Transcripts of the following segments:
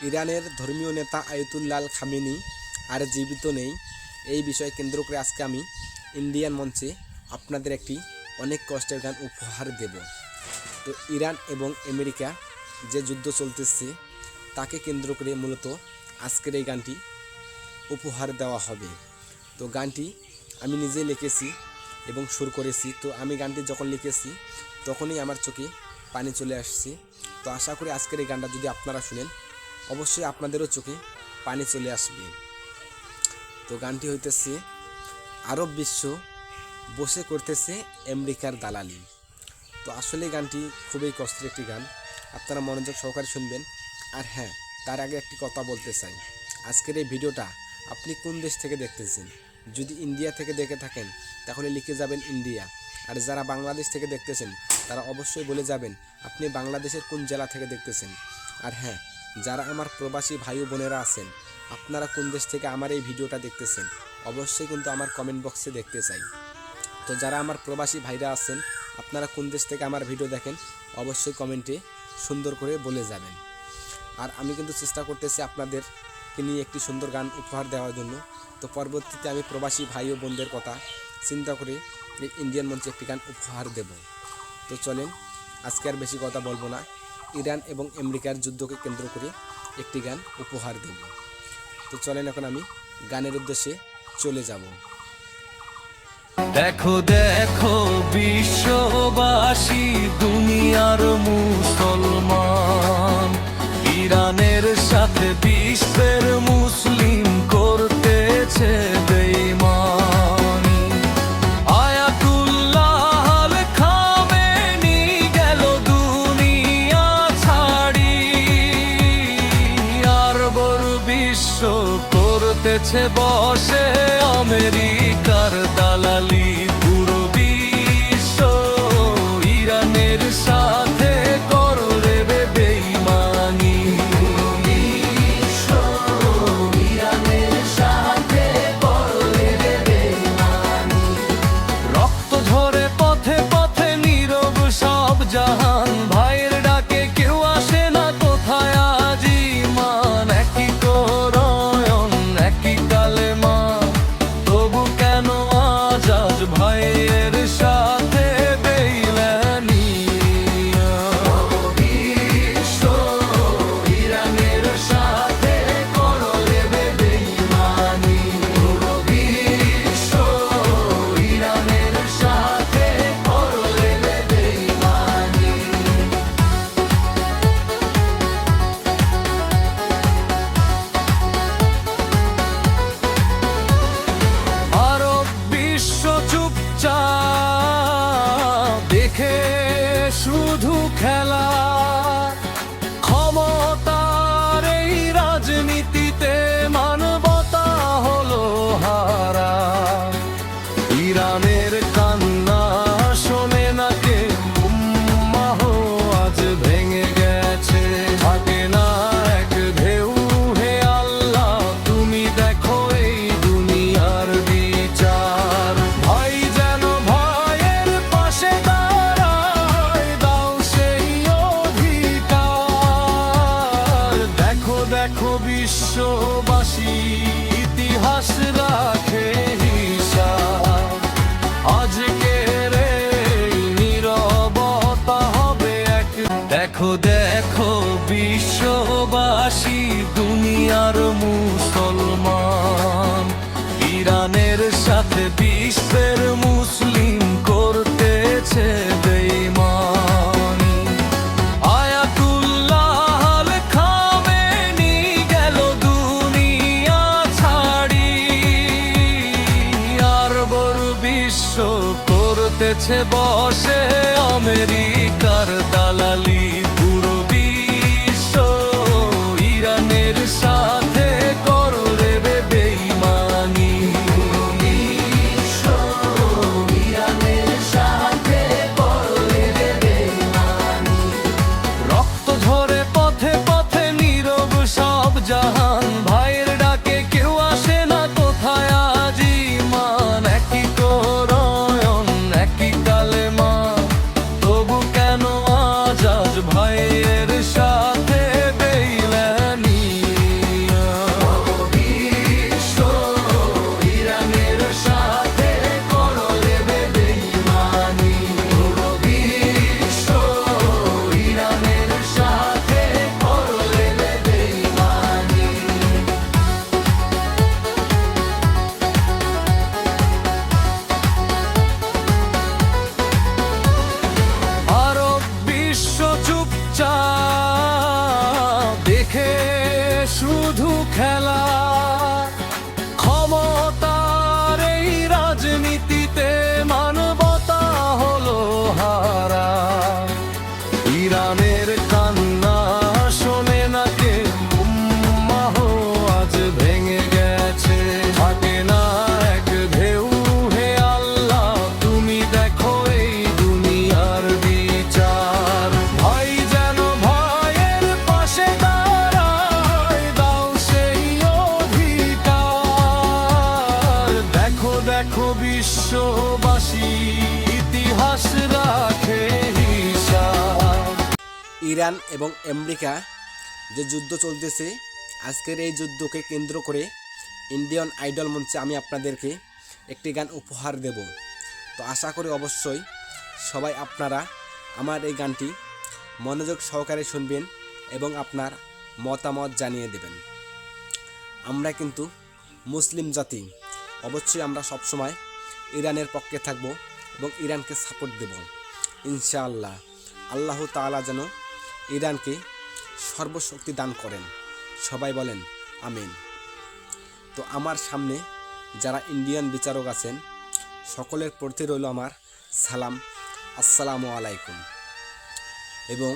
ইরানের ধর্মীয় নেতা আয়াতুল্লাহ খামেনি আর জীবিত নেই। এই বিষয়ে কেন্দ্র করে আজকে আমি ইন্ডিয়ান মঞ্চে আপনাদের একটি অনেক কষ্টের গান উপহার দেব। তো ইরান এবং আমেরিকা যে যুদ্ধ চলতেছে তাকে কেন্দ্র করে মূলত আজকের এই গানটি উপহার দেওয়া হবে। তো গানটি আমি নিজে লিখেছি এবং সুর করেছি। তো আমি গানটি যখন লিখেছি তখনই আমার চোখে পানি চলে আসছে। তো আশা করি আজকের এই গানটা যদি আপনারা শুনেন অবশ্যই আপনাদেরও চোখে পানি চলে আসবে। তো গানটি হইতেছে, আরব বিশ্ব বসে করতেছে আমেরিকার দালালি। তো আসলে গানটি খুবই কষ্টের একটি গান, আপনারা মনোযোগ সহকারে শুনবেন। আর হ্যাঁ, তার আগে একটি কথা বলতে চাই, আজকের এই ভিডিওটা আপনি কোন দেশ থেকে দেখতেছেন? যদি ইন্ডিয়া থেকে দেখে থাকেন তাহলে লিখে যাবেন ইন্ডিয়া, আর যারা বাংলাদেশ থেকে দেখতেছেন তারা অবশ্যই বলে যাবেন আপনি বাংলাদেশের কোন জেলা থেকে দেখতেছেন। আর হ্যাঁ, যারা আমার প্রবাসী ভাই ও বোনেরা আছেন, আপনারা কোন দেশ থেকে আমার এই ভিডিওটা দেখতেছেন অবশ্যই কিন্তু আমার কমেন্ট বক্সে দেখতে চাই। তো যারা আমার প্রবাসী ভাইরা আছেন, আপনারা কোন দেশ থেকে আমার ভিডিও দেখেন অবশ্যই কমেন্টে সুন্দর করে বলে যাবেন। আর আমি কিন্তু চেষ্টা করতেছি আপনাদেরকে নিয়ে একটি সুন্দর গান উপহার দেওয়ার জন্য। তো পরবর্তীতে আমি প্রবাসী ভাই ও বোনদের কথা চিন্তা করে ইন্ডিয়ান মঞ্চে একটি গান উপহার দেব। তো চলেন, আজকে আর বেশি কথা বলবো না, ইরান এবং আমেরিকার যুদ্ধকে কেন্দ্র করে একটি গান উপহার দেব। তো চলেন, এখন আমি গানের উদ্দেশ্যে চলে যাব। দেখো দেখো বিশ্ববাসী, দুনিয়ার মুসলমান, ইরানের সাথে বিশ্বের মুসলিম করতেছে বেঈমানি। আয়াতুল্লাহ খামেনি গেল দুনিয়া ছাড়ি, আরব বিশ্ব করতেছে বসে আমেরিকার দালালি। পুরো বিশ্ব ইরানের সাথে করবে বেঈমানি। রক্ত ঝরে পথে পথে নীরব সব জাহান, ভাইয়ের ডাকে কেউ আসে না কোথায় আজ ঈমান। একই কোরআন একই কালেমা, তবু কেন আজ আজ ভাইয়ের সাথে বেঈমানি। বিশ্ব ইরানের সাথে করবে বেঈমানি। বিশ্ব ইরানের সাথে করবে বেঈমানি। আরব বিশ্ব চুপচাপ দেখে শুধু খেলা, ক্ষমতার এই রাজনীতিতে মানবতা হলো হারা। ইরানের কান্না শোনে না কে, উম্মাহ আজ ভেঙে গেছে। থাকে না এক ঢেউ, হে আল্লাহ তুমি দেখো এই দুনিয়ার বিচার। ভাই যেন ভাইয়ের পাশে দাঁড়ায়, দাও সেই অধিকার। দেখো দেখো বিশ্ববাসী, ইতিহাস রাখে হিসাব। আজকের এই নীরবতা হবে এক। দেখো দেখো বিশ্ববাসী, দুনিয়ার মুসলমান, ইরানের সাথে বিশ্বের মুসলিম করতেছে বেঈমানি। আয়াতুল্লাহ খামেনি গেল দুনিয়া ছাড়ি, আরব বিশ্ব করতেছে বসে আমেরিকার দালালি। পুরো বিশ্ব ইরানের সাথে করবে বেঈমানি। বিশ্ব ইরানের সাথে করবে বেঈমানি। রক্ত ঝরে পথে পথে নীরব সব জাহান, ভাইয়ের ডাকে কেউ আসে না কোথায় আজ ঈমান। একই কোরআন একই কালেমা, তবু কেন আজ আজ ভাইয়ের সাথে বেঈমানি। শুধু খেলা, ক্ষমতার এই রাজনীতিতে মানবতা হলো হারা। ইরানের কান্না শোনে না কে, উম্মাহ আজ ভেঙে গেছে। থাকে না এক ঢেউ, হে আল্লাহ তুমি দেখো এই দুনিয়ার বিচার। ভাই যেন ভাইয়ের পাশে দাঁড়ায়, দাও সেই অধিকার। দেখো দেখো বিশ্ববাসী, ইতিহাস রাখে হিসাব। ইরান এবং আমেরিকা যে যুদ্ধ চলতেছে, আজকের এই যুদ্ধকে কেন্দ্র করে ইন্ডিয়ান আইডল মঞ্চে আমি আপনাদেরকে একটি গান উপহার দেব। তো আশা করি অবশ্যই সবাই আপনারা আমার এই গানটি মনোযোগ সহকারে শুনবেন এবং আপনার মতামত জানিয়ে দেবেন। আমরা কিন্তু মুসলিম জাতি, অবশ্যই আমরা সবসময় ইরানের পক্ষে থাকব এবং ইরানকে সাপোর্ট দেব ইনশাআল্লাহ। আল্লাহ তাআলা যেন ইরানকে সর্বশক্তি দান করেন, সবাই বলেন আমিন। তো আমার সামনে যারা ইন্ডিয়ান বিচারক আছেন, সকলের প্রতি রইল আমার সালাম, আসসালামু আলাইকুম। এবং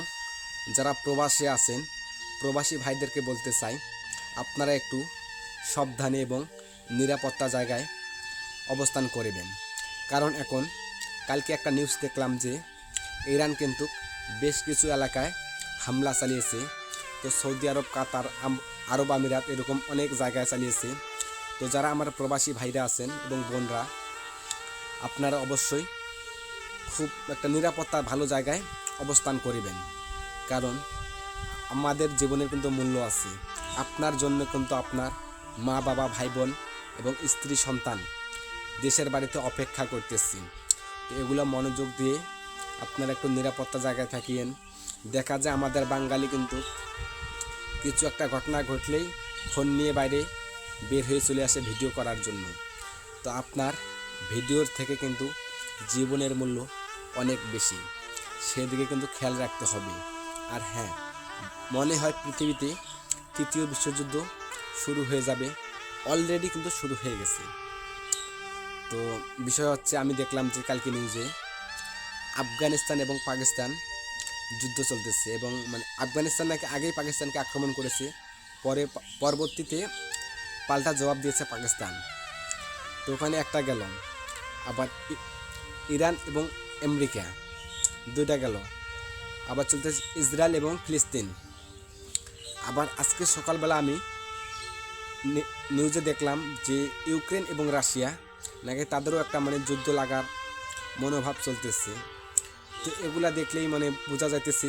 যারা প্রবাসী আছেন, প্রবাসী ভাইদেরকে বলতে চাই, আপনারা একটু সাবধানে এবং নিরাপত্তা জায়গায় অবস্থান করবেন। কারণ এখন কালকে একটা নিউজ দেখলাম যে ইরান কিন্তু বেশ কিছু এলাকায় হামলা চালিয়েছে। তো সৌদি আরব, কাতার, আরব আমিরাত এরকম অনেক জায়গায় চালিয়েছে। তো যারা আমার প্রবাসী ভাইরা আছেন এবং বোনরা, আপনারা অবশ্যই খুব একটা নিরাপত্তা ভালো জায়গায় অবস্থান করিবেন। কারণ আমাদের জীবনের কিন্তু মূল্য আছে। আপনার জন্য কিন্তু আপনার মা বাবা, ভাই বোন এবং স্ত্রী সন্তান দেশের বাড়িতে অপেক্ষা করতেছি। তো এগুলো মনোযোগ দিয়ে আপনারা একটু নিরাপত্তা জায়গায় থাকিয়েন। দেখা যায় আমাদের বাঙালি কিন্তু কিছু একটা ঘটনা ঘটলেই ফোন নিয়ে বাইরে বের হয়ে চলে আসে ভিডিও করার জন্য। তো আপনার ভিডিওর থেকে কিন্তু জীবনের মূল্য অনেক বেশি, সেদিকে কিন্তু খেয়াল রাখতে হবে। আর হ্যাঁ, মনে হয় পৃথিবীতে তৃতীয় বিশ্বযুদ্ধ শুরু হয়ে যাবে, অলরেডি কিন্তু শুরু হয়ে গেছে। তো বিষয় হচ্ছে, আমি দেখলাম যে কালকে নিউজে আফগানিস্তান এবং পাকিস্তান যুদ্ধ চলতেছে এবং আফগানিস্তান নাকি আগেই পাকিস্তানকে আক্রমণ করেছে, পরবর্তীতে পাল্টা জবাব দিয়েছে পাকিস্তান। তো ওখানে একটা গেল, আবার ইরান এবং আমেরিকা দুইটা গেল, আবার চলতেছে ইসরায়েল এবং ফিলিস্তিন। আবার আজকে সকালবেলা আমি নিউজে দেখলাম যে ইউক্রেন এবং রাশিয়া নাকি তাদেরও একটা যুদ্ধ লাগার মনোভাব চলতেছে। তো এগুলা দেখলেই বোঝা যাইতেছে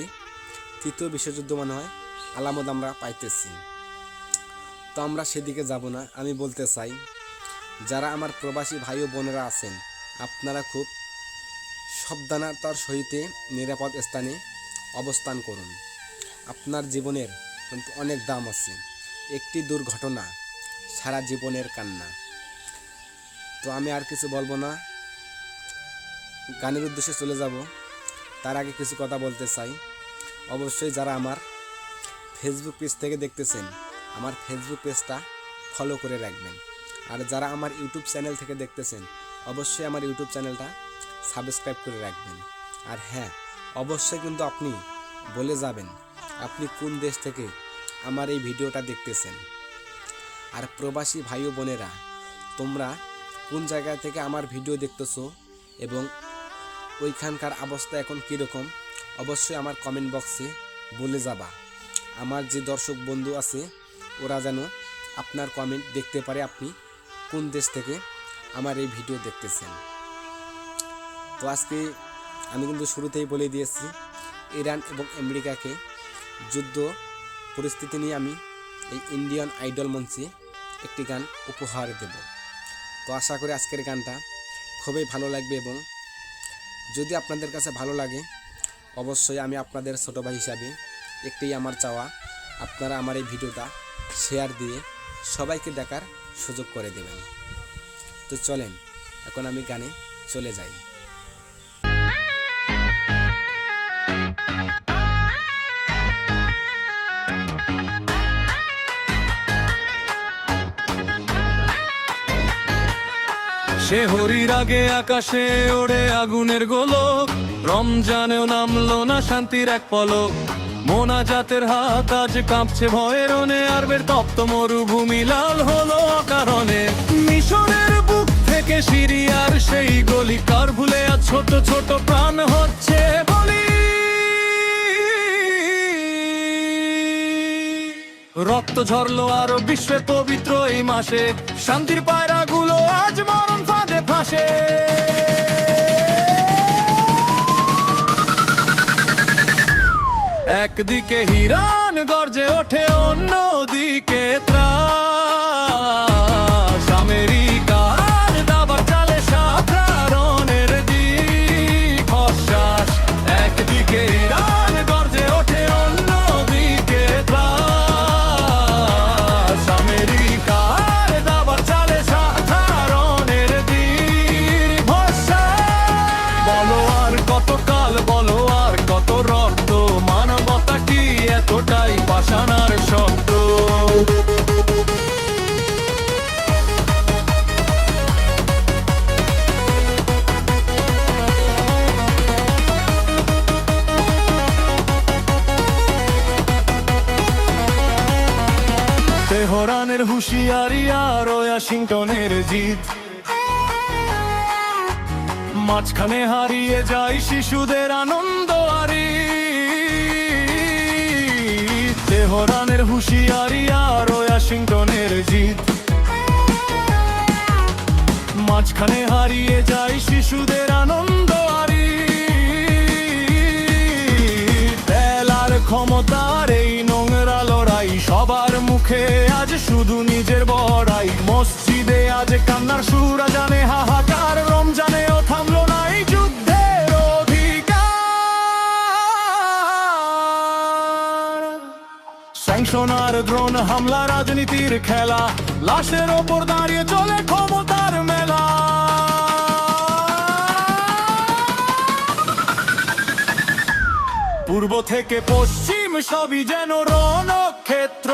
তৃতীয় বিশ্বযুদ্ধ মনে হয় আলামত আমরা পাইতেছি। তো আমরা সেদিকে যাব না। আমি বলতে চাই, যারা আমার প্রবাসী ভাই ও বোনেরা আছেন, আপনারা খুব সাবধানতার সহিত নিরাপদ স্থানে অবস্থান করুন। আপনার জীবনের কিন্তু অনেক দাম আছে। একটি দুর্ঘটনা সারা জীবনের কান্না। তো আমি আর কিছু বলবো না, গানের উদ্দেশ্যে চলে যাব। তার আগে কিছু কথা বলতে চাই। অবশ্যই যারা আমার ফেসবুক পেজ থেকে দেখতেছেন, আমার ফেসবুক পেজটা ফলো করে রাখবেন। আর যারা আমার ইউটিউব চ্যানেল থেকে দেখতেছেন, অবশ্যই আমার ইউটিউব চ্যানেলটা সাবস্ক্রাইব করে রাখবেন। আর হ্যাঁ, অবশ্যই কিন্তু আপনি বলে যাবেন আপনি কোন দেশ থেকে আমার এই ভিডিওটা দেখতেছেন। আর প্রবাসী ভাই ও বোনেরা, তোমরা কোন জায়গা থেকে আমার ভিডিও দেখতেছো এবং ওইখানকার অবস্থা এখন কীরকম, অবশ্যই আমার কমেন্ট বক্সে বলে যাবা। আমার যে দর্শক বন্ধু আছে, ওরা যেন আপনার কমেন্ট দেখতে পারে আপনি কোন দেশ থেকে আমার এই ভিডিও দেখতেছেন। তো আজকে আমি কিন্তু শুরুতেই বলে দিয়েছি, ইরান এবং আমেরিকাকে যুদ্ধ পরিস্থিতি নিয়ে আমি এই ইন্ডিয়ান আইডল মঞ্চে একটি গান উপহার দেব। তো আশা করি আজকের গানটা খুবই ভালো লাগবে এবং যদি আপনাদের কাছে ভালো লাগে, অবশ্যই আমি আপনাদের ছোটো ভাই হিসাবে একটি আমার চাওয়া, আপনারা আমার এই ভিডিওটা শেয়ার দিয়ে সবাইকে দেখার সুযোগ করে দেবেন। তো চলেন এখন আমি গানে চলে যাই। সে হরির আগে আকাশে ওড়ে আগুনের গোলক, রমজানেও নামলো না শান্তির এক পলক। মোনাজাতের হাত আজ কাঁপছে ভয়ের রনে, আরবের তপ্ত মরুভূমি লাল হলো অকারণে। মিশরের বুক থেকে সিরিয়ার সেই গলি, কার ভুলে আজ ছোট ছোট প্রাণ হচ্ছে বলি। রক্ত ঝরলো আরো বিশ্বে পবিত্র এই মাসে, শান্তির পায়রাগুলো আজ মরণ ফাঁদে ফাঁসে। একদিকে হিরান গর্জে ওঠে, অন্যদিকে ত্রাস। আমেরিকার দাবার চালে সাধারণের দিকশ্বাস। একদিকে হিরান গর্জে ওঠে, অন্যদিকে ত্রাস। আমেরিকার দাবার চালে সাধারণের দিকশ্বাস। বলো আর কত কাল, বলো আর কত রক্ত, মানবতা কি এতটাই পাষাণার শব্দ। তেহরানের হুঁশিয়ারি আর ওয়াশিংটনের জিত, মাঝখানে হারিয়ে যায় শিশুদের আনন্দ আরি। তেহরানের হুঁশিয়ারি আর ওয়াশিংটনের জিত, মাঝখানে হারিয়ে যায় শিশুদের আনন্দ আরি। তেলার ক্ষমতার এই নোংরা লড়াই, সবার মুখে আজ শুধু নিজের বড়াই। মসজিদে আজ কান্নার সুর, জানে হাহাকার, রমজানেও থামলো না এই যুদ্ধের অধিকার। স্যাংশন আর ড্রোন হামলা, রাজনীতির খেলা, লাশের ওপর দাঁড়িয়ে চলে ক্ষমতার মেলা। পূর্ব থেকে পশ্চিম সবই যেন রণক্ষেত্র।